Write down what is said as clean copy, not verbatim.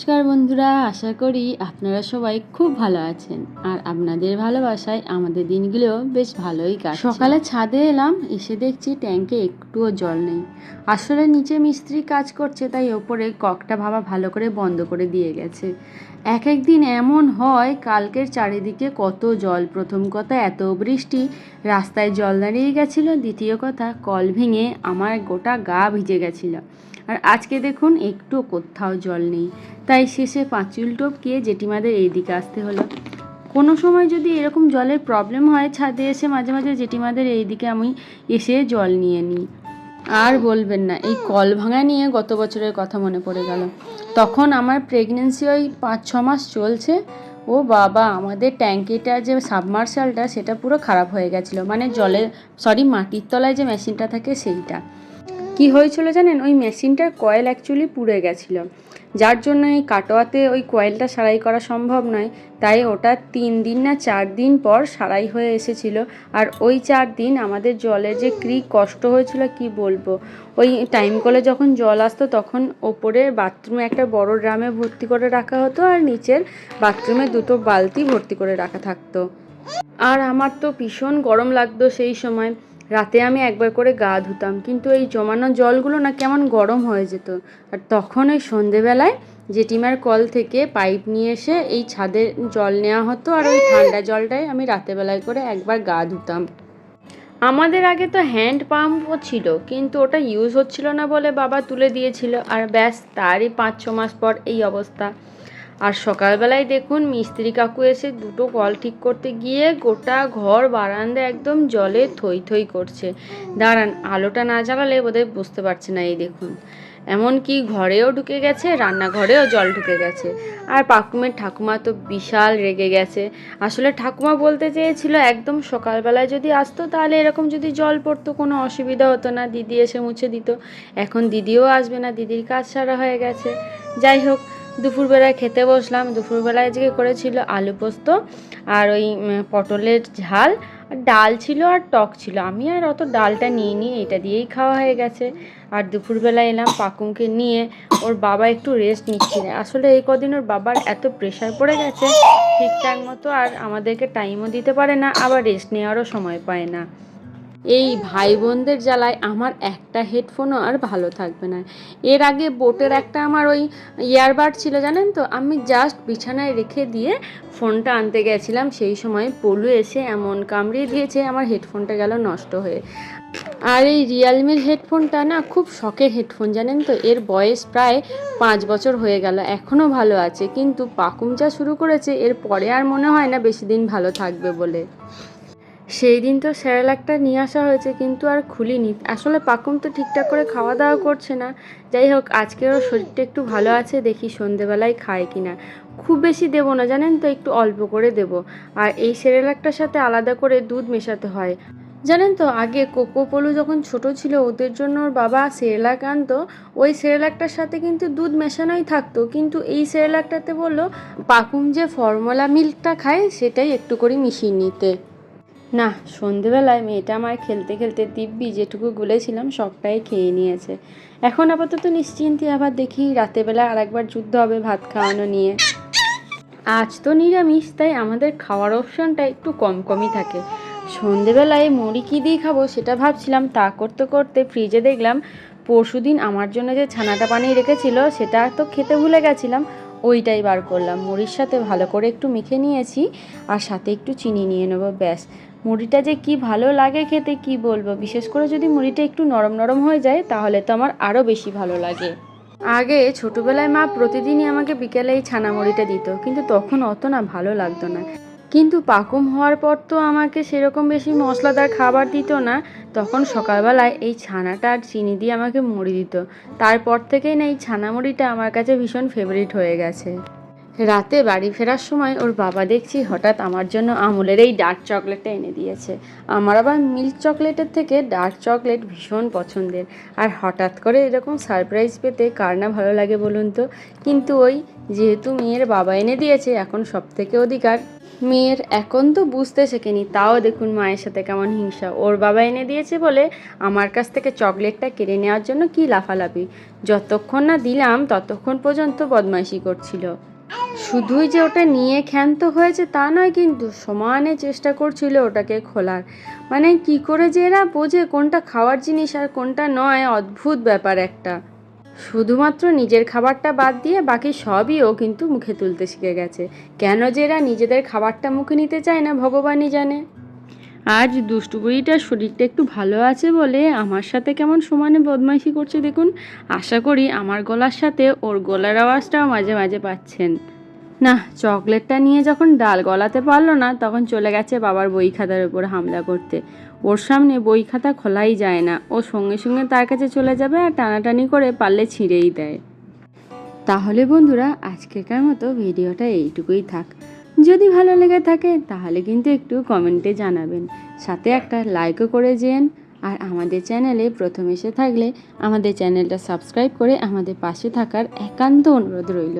নমস্কার বন্ধুরা, আশা করি আপনারা সবাই খুব ভালো আছেন আর আপনাদের ভালোবাসায় আমাদের দিনগুলো বেশ ভালোই কাটছে। সকালে ছাদে এলাম, এসে দেখছি ট্যাঙ্কে একটুও জল নেই। আসলে নিচে মিস্ত্রি কাজ করছে, তাই ওপরে ককটা ভাবা ভালো করে বন্ধ করে দিয়ে গেছে। এক এক দিন এমন হয়, কালকের চারিদিকে কত জল। প্রথম কথা এত বৃষ্টি, রাস্তায় জল দাঁড়িয়ে গেছিলো। দ্বিতীয় কথা, কল ভেঙে আমার গোটা গা ভিজে গেছিলো। আর আজকে দেখুন একটু কোথাও জল নেই, তাই শেষে পাঁচুল টপকিয়ে জেঠিমাদের এইদিকে আসতে হলো। কোনো সময় যদি এরকম জলের প্রবলেম হয়, ছাদে এসে মাঝে মাঝে জেঠিমাদের এইদিকে আমি এসে জল নিয়ে নিই। আর বলবেন না, এই কল ভাঙা নিয়ে গত বছরের কথা মনে পড়ে গেল। তখন আমার প্রেগনেন্সি ওই 5-6 মাস চলছে। ও বাবা, আমাদের ট্যাঙ্কিটা যে সাবমার্শালটা সেটা পুরো খারাপ হয়ে গেছিলো, মানে মাটির তলায় যে মেশিনটা থাকে সেইটা। কি হয়েছিল জানেন, ওই মেশিনটার কয়েল অ্যাকচুয়ালি পুড়ে গেছিলো, যার জন্য এই কাটোয়াতে ওই কয়েলটা সারাই করা সম্ভব নয়। তাই ওটা 3 দিন না 4 দিন পর সারাই হয়ে এসেছিল। আর ওই 4 দিন আমাদের জলের যে কি কষ্ট হয়েছিল কি বলবো। ওই টাইম কলে যখন জল আসতো তখন ওপরের বাথরুমে একটা বড় ড্রামে ভর্তি করে রাখা হতো, আর নিচের বাথরুমে 2টো বালতি ভর্তি করে রাখা থাকতো। আর আমার তো ভীষণ গরম লাগতো সেই সময়। রাতে আমি একবার করে গা ধুতাম, কিন্তু এই জমানো জলগুলো না কেমন গরম হয়ে যেত। আর তখন ওই সন্ধেবেলায় জেঠিমার কল থেকে পাইপ নিয়ে এসে এই ছাদে জল নেওয়া হতো, আর ওই ঠান্ডা জলটাই আমি রাতেবেলায় করে একবার গা ধুতাম। আমাদের আগে তো হ্যান্ড পাম্পও ছিল, কিন্তু ওটা ইউজ হচ্ছিল না বলে বাবা তুলে দিয়েছিল, আর ব্যাস তারই 5-6 মাস পর এই অবস্থা। আর সকালবেলায় দেখুন মিস্ত্রি কাকু এসে 2টো কল ঠিক করতে গিয়ে গোটা ঘর বারান্দা একদম জলে থই থই করছে। দাঁড়ান, আলোটা না জ্বালালে বোধহয় বুঝতে পারছে না। এই দেখুন, এমনকি ঘরেও ঢুকে গেছে, রান্নাঘরেও জল ঢুকে গেছে। আর পাকুমের ঠাকুমা তো বিশাল রেগে গেছে। আসলে ঠাকুমা বলতে চেয়েছিল একদম সকালবেলায় যদি আসতো তাহলে এরকম যদি জল পড়তো কোনো অসুবিধা হতো না, দিদি এসে মুছে দিত। এখন দিদিও আসবে না, দিদির কাজ সারা হয়ে গেছে। যাই হোক, দুপুরবেলায় খেতে বসলাম। দুপুরবেলায় আজকে করেছিল আলু পোস্ত আর ওই পটলের ঝাল, ডাল ছিল আর টক ছিল। আমি আর অত ডালটা নিয়ে এটা দিয়েই খাওয়া হয়ে গেছে। আর দুপুরবেলায় এলাম পাকুমকে নিয়ে, ওর বাবা একটু রেস্ট নিচ্ছিল। আসলে এই কদিন ওর বাবার এত প্রেশার পড়ে গেছে, ঠিকঠাক মতো আর আমাদেরকে টাইমও দিতে পারে না, আবার রেস্ট নেওয়ারও সময় পায় না। এই ভাই বোনদের জ্বালায় আমার একটা হেডফোনও আর ভালো থাকবে না। এর আগে বোটের একটা আমার ওই ইয়ারবাড ছিল জানেন তো, আমি জাস্ট বিছানায় রেখে দিয়ে ফোনটা আনতে গেছিলাম, সেই সময় পলু এসে এমন কামড়িয়ে দিয়েছে আমার হেডফোনটা গেল নষ্ট হয়ে। আর এই রিয়েলমির হেডফোনটা না খুব শখের হেডফোন জানেন তো, এর বয়স প্রায় 5 বছর হয়ে গেল, এখনও ভালো আছে। কিন্তু পাকুম যা শুরু করেছে, এর পরে আর মনে হয় না বেশি দিন ভালো থাকবে বলে। সেই দিন তো স্যারেলাকটা নিয়ে আসা হয়েছে, কিন্তু আর খুলিনি। আসলে পাকুম তো ঠিকঠাক করে খাওয়া দাওয়া করছে না। যাই হোক, আজকের ওর শরীরটা একটু ভালো আছে, দেখি সন্ধেবেলায় খায় কিনা। খুব বেশি দেবো না জানেন তো, একটু অল্প করে দেব। আর এই স্যারেলাকটার সাথে আলাদা করে দুধ মেশাতে হয় জানেন তো। আগে কোকো পলু যখন ছোট ছিল, ওদের জন্য ওর বাবা সেরেলাক আনতো, ওই সেরেলাকটার সাথে কিন্তু দুধ মেশানোই থাকতো। কিন্তু এই সেরেলাকটাতে বললো পাকুম যে ফর্মুলা মিল্কটা খায় সেটাই একটু করে মিশিয়ে নিতে। না, সন্ধেবেলায় মেয়েটা আমার খেলতে খেলতে দিব্যি যেটুকু গুলেছিলাম সবটাই খেয়ে নিয়েছে। এখন আপাতত নিশ্চিন্তে, আবার দেখি রাতেরবেলা আরেকবার যুদ্ধ হবে ভাত খাওয়ানো নিয়ে। আজ তো নিরামিষ, তাই আমাদের খাওয়ার অপশানটা একটু কম কমই থাকে। সন্ধেবেলায় মুড়ি কী দিয়ে খাবো সেটা ভাবছিলাম, তা করতে করতে ফ্রিজে দেখলাম পরশুদিন আমার জন্য যে ছানাটা বানিয়ে রেখেছিল সেটা তো খেতে ভুলে গেছিলাম, ওইটাই বার করলাম। মুড়ির সাথে ভালো করে একটু মেখে নিয়েছি, আর সাথে একটু চিনি নিয়ে নেবো, ব্যাস। মুড়িটা যে কি ভালো লাগে খেতে কি বলবো, বিশেষ করে যদি মুড়িটা একটু নরম নরম হয়ে যায় তাহলে তো আমার আরও বেশি ভালো লাগে। আগে ছোটোবেলায় মা প্রতিদিনই আমাকে বিকেলে এই ছানা মুড়িটা দিত, কিন্তু তখন অত না ভালো লাগতো না। কিন্তু পাকুম হওয়ার পর তো আমাকে সেরকম বেশি মশলাদার খাবার দিত না, তখন সকালবেলায় এই ছানাটা আর চিনি দিয়ে আমাকে মুড়ি দিত। তারপর থেকেই না এই ছানা মুড়িটা আমার কাছে ভীষণ ফেভারিট হয়ে গেছে। রাতে বাড়ি ফেরার সময় ওর বাবা দেখছি হঠাৎ আমার জন্য আমুলের এই ডার্ক চকলেটটা এনে দিয়েছে। আমার আবার মিল্ক চকলেটের থেকে ডার্ক চকলেট ভীষণ পছন্দের, আর হঠাৎ করে এরকম সারপ্রাইজ পেতে কার না ভালো লাগে বলুন তো। কিন্তু ওই যেহেতু মেয়ের বাবা এনে দিয়েছে, এখন সব থেকে অধিকার মেয়ের এখন তো বুঝতে শেখেনি, তাও দেখুন মায়ের সাথে কেমন হিংসা। ওর বাবা এনে দিয়েছে বলে আমার কাছ থেকে চকলেটটা কেড়ে নেওয়ার জন্য কি লাফালাফি। যতক্ষণ না দিলাম ততক্ষণ পর্যন্ত বদমাইশি করছিল। শুধুই যে ওটা নিয়ে ক্ষান্ত হয়েছে তা নয়, কিন্তু সমানে চেষ্টা করছিল ওটাকে খোলার। মানে কি করে যে এরা বোঝে কোনটা খাওয়ার জিনিস আর কোনটা নয়, অদ্ভুত ব্যাপার একটা। শুধুমাত্র নিজের খাবারটা বাদ দিয়ে বাকি সবই ও কিন্তু মুখে তুলতে শিখে গেছে। কেন যে এরা নিজেদের খাবারটা মুখে নিতে চায় না ভগবানই জানে। আজ দুষ্টু বুড়িটার শরীরটা একটু ভালো আছে বলে আমার সাথে কেমন সমানে বদমাইশি করছে দেখুন। আশা করি আমার গলার সাথে ওর গলার আওয়াজটাও মাঝে মাঝে পাচ্ছেন। না, চকলেটটা নিয়ে যখন ডাল গলাতে পারলো না তখন চলে গেছে বাবার বই খাতার উপর হামলা করতে। ওর সামনে বই খাতা খোলাই যায় না, ও সঙ্গে সঙ্গে তার কাছে চলে যাবে আর টানাটানি করে পারলে ছিঁড়েই দেয়। তাহলে বন্ধুরা আজকেকার মতো ভিডিওটা এইটুকুই থাক। যদি ভালো লেগে থাকে তাহলে কিন্তু একটু কমেন্টে জানাবেন, সাথে একটা লাইকও করে যেন। আর আমাদের চ্যানেলে প্রথম এসে থাকলে আমাদের চ্যানেলটা সাবস্ক্রাইব করে আমাদের পাশে থাকার একান্ত অনুরোধ রইল।